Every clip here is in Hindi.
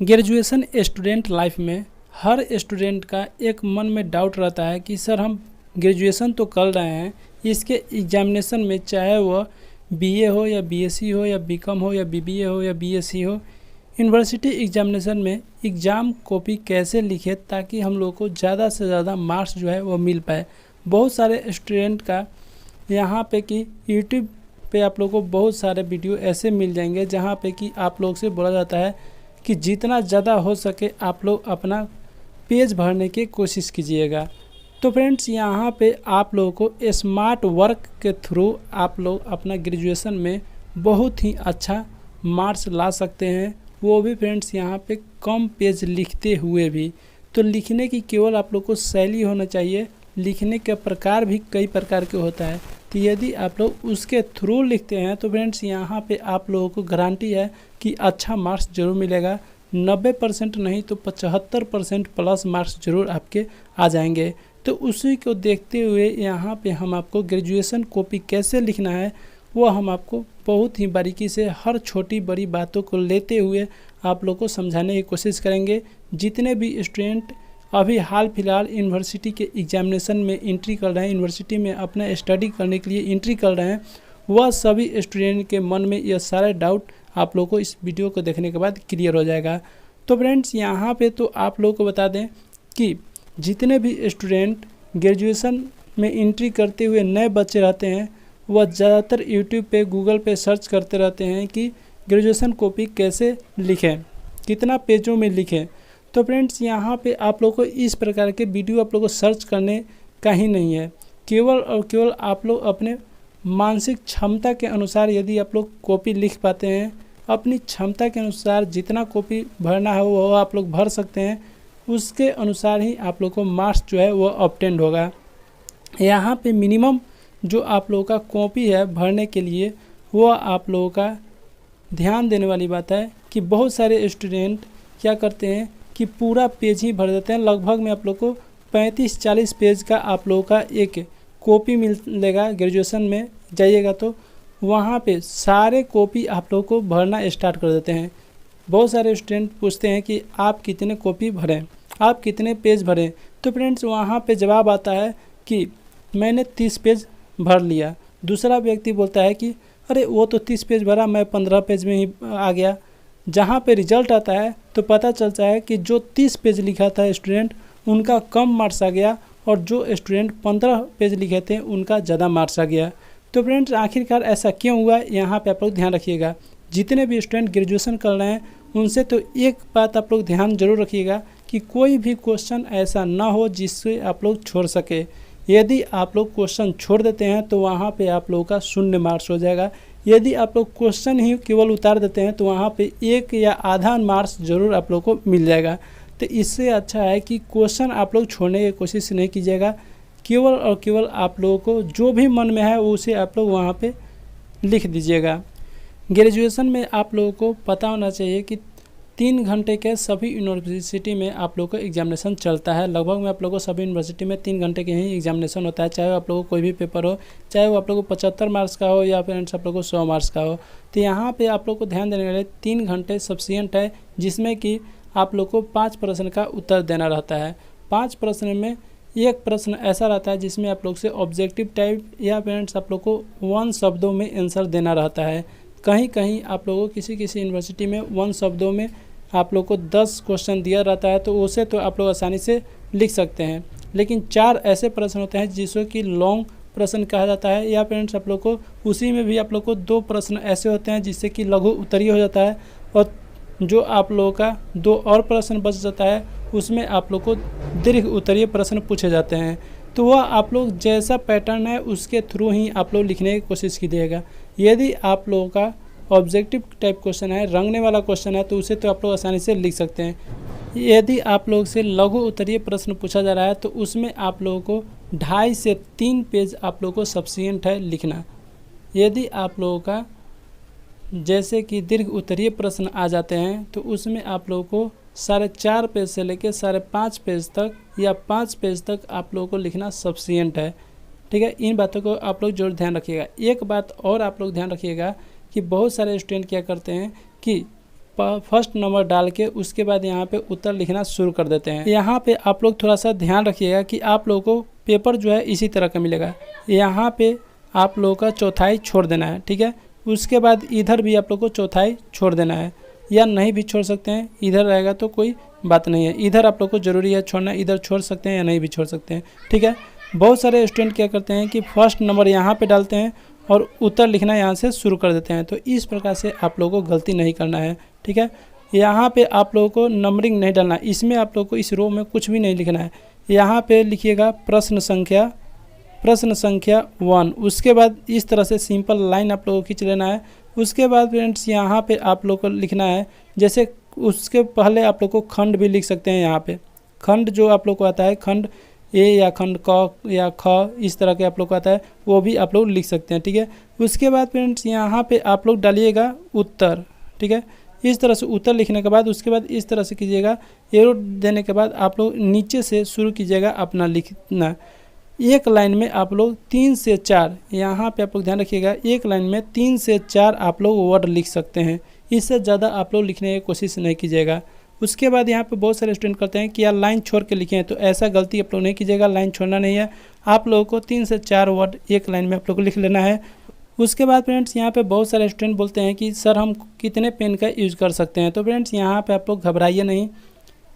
ग्रेजुएशन स्टूडेंट लाइफ में हर स्टूडेंट का एक मन में डाउट रहता है कि सर हम ग्रेजुएशन तो कर रहे हैं, इसके एग्जामिनेशन में चाहे वह बीए हो या बीएससी हो या बीकॉम हो या बीबीए हो या बीएससी हो, यूनिवर्सिटी एग्जामिनेशन में एग्ज़ाम कॉपी कैसे लिखे ताकि हम लोग को ज़्यादा से ज़्यादा मार्क्स जो है वो मिल पाए। बहुत सारे स्टूडेंट का यहाँ पे कि यूट्यूब पे आप लोग को बहुत सारे वीडियो ऐसे मिल जाएंगे जहाँ पे कि आप लोग से बोला जाता है कि जितना ज़्यादा हो सके आप लोग अपना पेज भरने की कोशिश कीजिएगा। तो फ्रेंड्स यहाँ पे आप लोगों को स्मार्ट वर्क के थ्रू आप लोग अपना ग्रेजुएशन में बहुत ही अच्छा मार्क्स ला सकते हैं, वो भी फ्रेंड्स यहाँ पे कम पेज लिखते हुए भी। तो लिखने की केवल आप लोग को शैली होना चाहिए, लिखने के प्रकार भी कई प्रकार के होता है। तो यदि आप लोग उसके थ्रू लिखते हैं तो फ्रेंड्स यहाँ पे आप लोगों को गारंटी है कि अच्छा मार्क्स ज़रूर मिलेगा। 90% नहीं तो 75% प्लस मार्क्स ज़रूर आपके आ जाएंगे। तो उसी को देखते हुए यहाँ पे हम आपको ग्रेजुएशन कॉपी कैसे लिखना है वो हम आपको बहुत ही बारीकी से हर छोटी बड़ी बातों को लेते हुए आप लोग को समझाने की कोशिश करेंगे। जितने भी स्टूडेंट अभी हाल फिलहाल यूनिवर्सिटी के एग्जामिनेशन में एंट्री कर रहे हैं, यूनिवर्सिटी में अपना स्टडी करने के लिए एंट्री कर रहे हैं, वह सभी स्टूडेंट के मन में यह सारे डाउट आप लोगों को इस वीडियो को देखने के बाद क्लियर हो जाएगा। तो फ्रेंड्स यहाँ पे तो आप लोगों को बता दें कि जितने भी स्टूडेंट ग्रेजुएशन में एंट्री करते हुए नए बच्चे रहते हैं वह ज़्यादातर यूट्यूब पे गूगल पे सर्च करते रहते हैं कि ग्रेजुएशन कॉपी कैसे लिखें, कितना पेजों में लिखें। तो फ्रेंड्स यहाँ पे आप लोग को इस प्रकार के वीडियो आप लोग को सर्च करने का ही नहीं है, केवल और केवल आप लोग अपने मानसिक क्षमता के अनुसार यदि आप लोग कॉपी लिख पाते हैं, अपनी क्षमता के अनुसार जितना कॉपी भरना है वो आप लोग भर सकते हैं, उसके अनुसार ही आप लोग को मार्क्स जो है वो ऑब्टेन होगा। यहाँ पे मिनिमम जो आप लोगों का कॉपी है भरने के लिए वो आप लोगों का ध्यान देने वाली बात है कि बहुत सारे स्टूडेंट क्या करते हैं कि पूरा पेज ही भर देते हैं। लगभग में आप लोग को 35-40 पेज का आप लोगों का एक कॉपी मिलेगा। ग्रेजुएशन में जाइएगा तो वहाँ पे सारे कॉपी आप लोग को भरना स्टार्ट कर देते हैं। बहुत सारे स्टूडेंट पूछते हैं कि आप कितने कॉपी भरें, आप कितने पेज भरें। तो फ्रेंड्स वहाँ पे जवाब आता है कि मैंने 30 पेज भर लिया। दूसरा व्यक्ति बोलता है कि अरे वो तो 30 पेज भरा, मैं 15 पेज में ही आ गया। जहाँ पे रिजल्ट आता है तो पता चलता है कि जो 30 पेज लिखा था स्टूडेंट उनका कम मार्क्स आ गया और जो स्टूडेंट 15 पेज लिखे थे उनका ज़्यादा मार्क्स आ गया। तो फ्रेंड्स आखिरकार ऐसा क्यों हुआ, यहाँ पे आप लोग ध्यान रखिएगा। जितने भी स्टूडेंट ग्रेजुएशन कर रहे हैं उनसे तो एक बात आप लोग ध्यान जरूर रखिएगा कि कोई भी क्वेश्चन ऐसा ना हो जिससे आप लोग छोड़ सके। यदि आप लोग क्वेश्चन छोड़ देते हैं तो वहाँ पे आप लोगों का 0 मार्क्स हो जाएगा। यदि आप लोग क्वेश्चन ही केवल उतार देते हैं तो वहाँ पे 1 या आधा मार्क्स ज़रूर आप लोग को मिल जाएगा। तो इससे अच्छा है कि क्वेश्चन आप लोग छोड़ने की कोशिश नहीं कीजिएगा। केवल और केवल आप लोगों को जो भी मन में है उसे आप लोग वहाँ पे लिख दीजिएगा। ग्रेजुएशन में आप लोगों को पता होना चाहिए कि 3 घंटे के सभी यूनिवर्सिटी में आप लोगों को एग्जामिनेशन चलता है। लगभग में आप लोगों को सभी यूनिवर्सिटी में 3 घंटे के ही एग्जामिनेशन होता है, चाहे आप लोगों को कोई भी पेपर हो, चाहे वो आप लोगों को 75 मार्क्स का हो या फिर आप लोगों को 100 मार्क्स का हो। तो यहाँ पे आप लोग को ध्यान देने वाले 3 घंटे सफिशिएंट है, जिसमें कि आप लोग को 5 प्रश्न का उत्तर देना रहता है। 5 प्रश्न में एक प्रश्न ऐसा रहता है जिसमें आप लोग से ऑब्जेक्टिव टाइप या फ्रेंड्स आप लोग को 1 शब्दों में आंसर देना रहता है। कहीं कहीं आप लोगों को किसी यूनिवर्सिटी में 1 शब्दों में आप लोग को 10 क्वेश्चन दिया रहता है, तो उसे तो आप लोग आसानी से लिख सकते हैं। लेकिन 4 ऐसे प्रश्न होते हैं जिसको कि लॉन्ग प्रश्न कहा जाता है, या फ्रेंड्स आप लोग को उसी में भी आप लोग को 2 प्रश्न ऐसे होते हैं जिससे कि लघु उत्तरीय हो जाता है, और जो आप लोगों का 2 और प्रश्न बच जाता है उसमें आप लोग को दीर्घ उत्तरीय प्रश्न पूछे जाते हैं। तो वह आप लोग जैसा पैटर्न है उसके थ्रू ही आप लोग लिखने की कोशिश कीजिएगा। यदि आप लोगों का ऑब्जेक्टिव टाइप क्वेश्चन है, रंगने वाला क्वेश्चन है, तो उसे तो आप लोग आसानी से लिख सकते हैं। यदि आप लोग से लघु उत्तरीय प्रश्न पूछा जा रहा है तो उसमें आप लोगों को 2.5 से 3 पेज आप लोगों को सफिशिएंट है लिखना। यदि आप लोगों का जैसे कि दीर्घ उत्तरीय प्रश्न आ जाते हैं तो उसमें आप लोगों को 4.5 पेज से लेकर 5.5 पेज तक या 5 पेज तक आप लोगों को लिखना सफिशिएंट है। ठीक है, इन बातों को आप लोग जरूर ध्यान रखिएगा। एक बात और आप लोग ध्यान रखिएगा कि बहुत सारे स्टूडेंट क्या करते हैं कि फर्स्ट नंबर डाल के उसके बाद यहाँ पे उत्तर लिखना शुरू कर देते हैं। यहाँ पे आप लोग थोड़ा सा ध्यान रखिएगा कि आप लोगों को पेपर जो है इसी तरह का मिलेगा। यहाँ पे आप लोगों का चौथाई छोड़ देना है, ठीक है। उसके बाद इधर भी आप लोग को चौथाई छोड़ देना है, या नहीं भी छोड़ सकते हैं, इधर रहेगा तो कोई बात नहीं है। इधर आप लोग को ज़रूरी है छोड़ना, इधर छोड़ सकते हैं या नहीं भी छोड़ सकते हैं, ठीक है। बहुत सारे स्टूडेंट क्या करते हैं कि फर्स्ट नंबर यहाँ पे डालते हैं और उत्तर लिखना यहाँ से शुरू कर देते हैं। तो इस प्रकार से आप लोगों को गलती नहीं करना है, ठीक है। यहाँ पे आप लोगों को नंबरिंग नहीं डालना, इसमें आप लोगों को इस रो में कुछ भी नहीं लिखना है। यहाँ पे लिखिएगा प्रश्न संख्या 1। उसके बाद इस तरह से सिंपल लाइन आप लोगों को खींच लेना है। उसके बाद फ्रेंड्स यहाँ पे आप लोग को लिखना है, जैसे उसके पहले आप लोग को खंड भी लिख सकते हैं। यहाँ पे खंड जो आप लोग को आता है, खंड ए या खंड क या ख, इस तरह के आप लोग को आता है, वो भी आप लोग लिख सकते हैं, ठीक है। उसके बाद फ्रेंड्स यहाँ पे आप लोग डालिएगा उत्तर, ठीक है। इस तरह से उत्तर लिखने के बाद उसके बाद इस तरह से कीजिएगा, एरो देने के बाद आप लोग नीचे से शुरू कीजिएगा अपना लिखना। एक लाइन में आप लोग 3 से 4, यहाँ पे आप लोग ध्यान रखिएगा, एक लाइन में 3 से 4 आप लोग वर्ड लिख सकते हैं। इससे ज़्यादा आप लोग लिखने की कोशिश नहीं कीजिएगा। उसके बाद यहाँ पे बहुत सारे स्टूडेंट करते हैं कि यार लाइन छोड़ के लिखें, तो ऐसा गलती आप लोग नहीं कीजिएगा, लाइन छोड़ना नहीं है। आप लोगों को 3 से 4 वर्ड एक लाइन में आप लोग को लिख लेना है। उसके बाद फ्रेंड्स यहाँ पे बहुत सारे स्टूडेंट बोलते हैं कि सर हम कितने पेन का यूज़ कर सकते हैं। तो फ्रेंड्स यहाँ पे आप लोग घबराइए नहीं,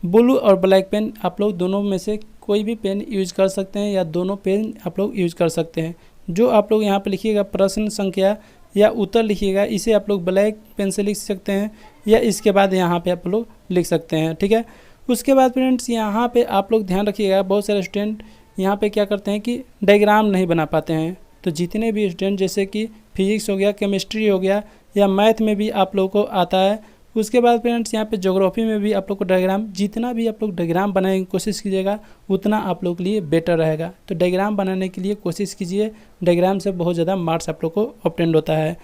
ब्लू और ब्लैक पेन आप लोग दोनों में से कोई भी पेन यूज़ कर सकते हैं, या दोनों पेन आप लोग यूज़ कर सकते हैं। जो आप लोग यहाँ पे लिखिएगा प्रश्न संख्या या उत्तर लिखिएगा, इसे आप लोग ब्लैक पेन से लिख सकते हैं, या इसके बाद यहाँ पे आप लोग लिख सकते हैं, ठीक है। उसके बाद फ्रेंड्स यहाँ पे आप लोग ध्यान रखिएगा, बहुत सारे स्टूडेंट यहाँ पे क्या करते हैं कि डायग्राम नहीं बना पाते हैं। तो जितने भी स्टूडेंट जैसे कि फिजिक्स हो गया, केमिस्ट्री हो गया, या मैथ में भी आप लोग को आता है। उसके बाद फ्रेंड्स यहाँ पे ज्योग्राफी में भी आप लोग को डायग्राम, जितना भी आप लोग डायग्राम बनाने की कोशिश कीजिएगा उतना आप लोग के लिए बेटर रहेगा। तो डायग्राम बनाने के लिए कोशिश कीजिए, डायग्राम से बहुत ज़्यादा मार्क्स आप लोग को ऑब्टेन होता है।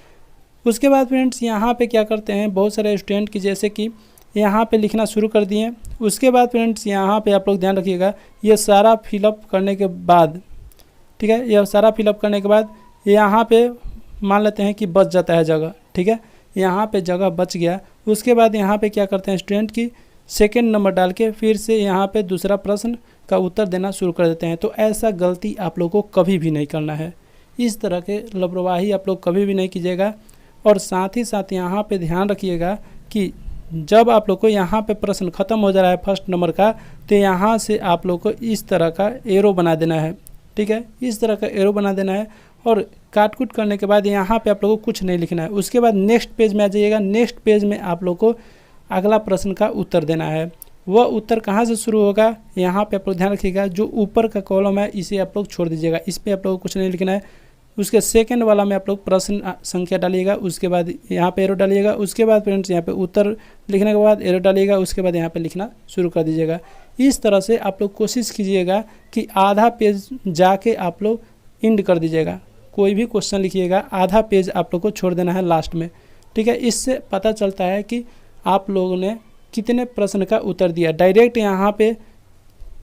उसके बाद फ्रेंड्स यहाँ पे क्या करते हैं बहुत सारे स्टूडेंट की, जैसे कि यहाँ पे लिखना शुरू कर दिए। उसके बाद फ्रेंड्स यहाँ पे आप लोग ध्यान रखिएगा, ये सारा फिलअप करने के बाद, ठीक है, यह सारा फिलअप करने के बाद यहाँ पे मान लेते हैं कि बच जाता है जगह, ठीक है, यहाँ पे जगह बच गया। उसके बाद यहाँ पे क्या करते हैं स्टूडेंट की सेकंड नंबर डाल के फिर से यहाँ पे दूसरा प्रश्न का उत्तर देना शुरू कर देते हैं। तो ऐसा गलती आप लोगों को कभी भी नहीं करना है, इस तरह के लापरवाही आप लोग कभी भी नहीं कीजिएगा। और साथ ही साथ यहाँ पे ध्यान रखिएगा कि जब आप लोग को यहाँ पे प्रश्न ख़त्म हो जा रहा है फर्स्ट नंबर का, तो यहाँ से आप लोग को इस तरह का एरो बना देना है, ठीक है, इस तरह का एरो बना देना है। और काट कूट करने के बाद यहाँ पे आप लोगों को कुछ नहीं लिखना है। उसके बाद नेक्स्ट पेज में आ जाइएगा। नेक्स्ट पेज में आप लोग को अगला प्रश्न का उत्तर देना है। वह उत्तर कहाँ से शुरू होगा, यहाँ पे आप लोग ध्यान रखिएगा, जो ऊपर का कॉलम है इसे आप लोग छोड़ दीजिएगा, इस पर आप लोग को कुछ नहीं लिखना है। उसके सेकंड वाला में आप लोग प्रश्न संख्या डालिएगा, उसके बाद यहाँ पे एरो डालिएगा। उसके बाद फ्रेंड्स यहाँ पे उत्तर लिखने के बाद एरो डालिएगा, उसके बाद यहाँ पे लिखना शुरू कर दीजिएगा। इस तरह से आप लोग कोशिश कीजिएगा कि आधा पेज जाके आप लोग एंड कर दीजिएगा। कोई भी क्वेश्चन लिखिएगा, आधा पेज आप लोग को छोड़ देना है लास्ट में, ठीक है। इससे पता चलता है कि आप लोगों ने कितने प्रश्न का उत्तर दिया। डायरेक्ट यहाँ पे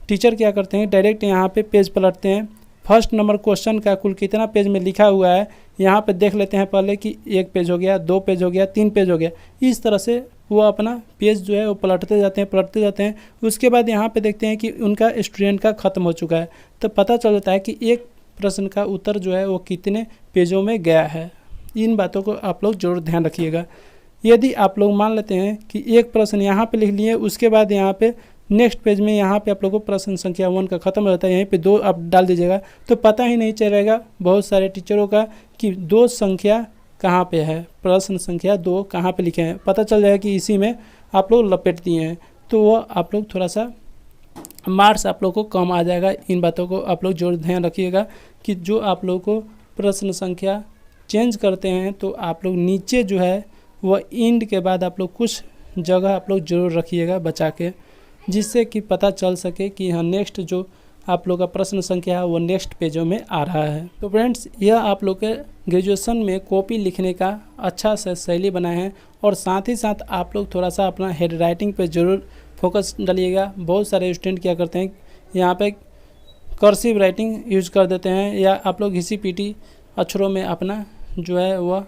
टीचर क्या करते हैं, डायरेक्ट यहाँ पे पेज पलटते हैं, फर्स्ट नंबर क्वेश्चन का कुल कितना पेज में लिखा हुआ है यहाँ पे देख लेते हैं पहले कि 1 पेज हो गया, 2 पेज हो गया, 3 पेज हो गया। इस तरह से वो अपना पेज जो है वो पलटते जाते हैं। उसके बाद यहाँ पे देखते हैं कि उनका स्टूडेंट का ख़त्म हो चुका है, तो पता चल जाता है कि एक प्रश्न का उत्तर जो है वो कितने पेजों में गया है। इन बातों को आप लोग जरूर ध्यान रखिएगा। यदि आप लोग मान लेते हैं कि एक प्रश्न यहाँ पे लिख लिए, उसके बाद यहाँ पे नेक्स्ट पेज में यहाँ पे आप लोगों को प्रश्न संख्या 1 का ख़त्म हो जाता है, यहीं पे 2 आप डाल दीजिएगा, तो पता ही नहीं चलेगा बहुत सारे टीचरों का कि 2 संख्या कहाँ पे है, प्रश्न संख्या 2 कहाँ पे लिखे हैं। पता चल जाएगा कि इसी में आप लोग लपेट दिए हैं, तो वो आप लोग थोड़ा सा मार्क्स आप लोग को कम आ जाएगा। इन बातों को आप लोग जरूर ध्यान रखिएगा कि जो आप लोग को प्रश्न संख्या चेंज करते हैं तो आप लोग नीचे जो है वह एंड के बाद आप लोग कुछ जगह आप लोग जरूर रखिएगा बचा के, जिससे कि पता चल सके कि हाँ नेक्स्ट जो आप लोग का प्रश्न संख्या है वो नेक्स्ट पेजों में आ रहा है। तो फ्रेंड्स यह आप लोग के ग्रेजुएशन में कॉपी लिखने का अच्छा सा शैली बनाए हैं। और साथ ही साथ आप लोग थोड़ा सा अपना हेड राइटिंग पे ज़रूर फोकस डालिएगा। बहुत सारे स्टूडेंट क्या करते हैं यहाँ पे कर्सिव राइटिंग यूज कर देते हैं, या आप लोग घिसी पीटी अक्षरों में अपना जो है वह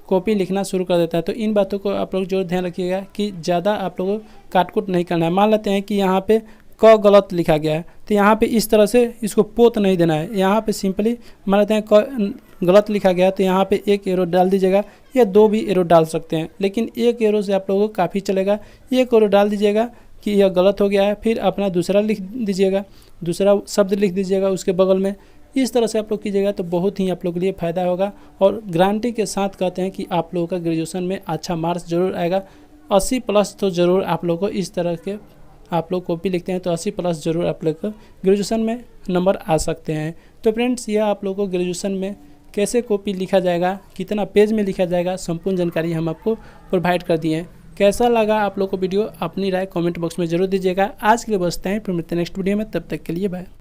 कॉपी लिखना शुरू कर देता है। तो इन बातों को आप लोग जरूर ध्यान रखिएगा कि ज़्यादा आप लोगों को काट-कूट नहीं करना है। मान लेते हैं कि यहाँ पे क गलत लिखा गया है, तो यहाँ पे इस तरह से इसको पोत नहीं देना है। यहाँ पे सिंपली मान लेते हैं क गलत लिखा गया है, तो यहाँ पे एक एरो डाल दीजिएगा या 2 भी एरो डाल सकते हैं, लेकिन एक एरो से आप लोगों को काफ़ी चलेगा। एक एरो डाल दीजिएगा कि यह गलत हो गया है, फिर अपना दूसरा लिख दीजिएगा, दूसरा शब्द लिख दीजिएगा उसके बगल में। इस तरह से आप लोग कीजिएगा तो बहुत ही आप लोग के लिए फ़ायदा होगा। और गारंटी के साथ कहते हैं कि आप लोगों का ग्रेजुएशन में अच्छा मार्क्स ज़रूर आएगा। 80 प्लस तो ज़रूर आप लोग को, इस तरह के आप लोग कॉपी लिखते हैं तो 80 प्लस ज़रूर आप लोग को ग्रेजुएशन में नंबर आ सकते हैं। तो फ्रेंड्स, यह आप लोग को ग्रेजुएशन में कैसे कॉपी लिखा जाएगा, कितना पेज में लिखा जाएगा, संपूर्ण जानकारी हम आपको प्रोवाइड कर दिए हैं। कैसा लगा आप लोग को वीडियो, अपनी राय कमेंट बॉक्स में जरूर दीजिएगा। आज के लिए बस इतना ही, फिर मिलते हैं नेक्स्ट वीडियो में, तब तक के लिए बाय।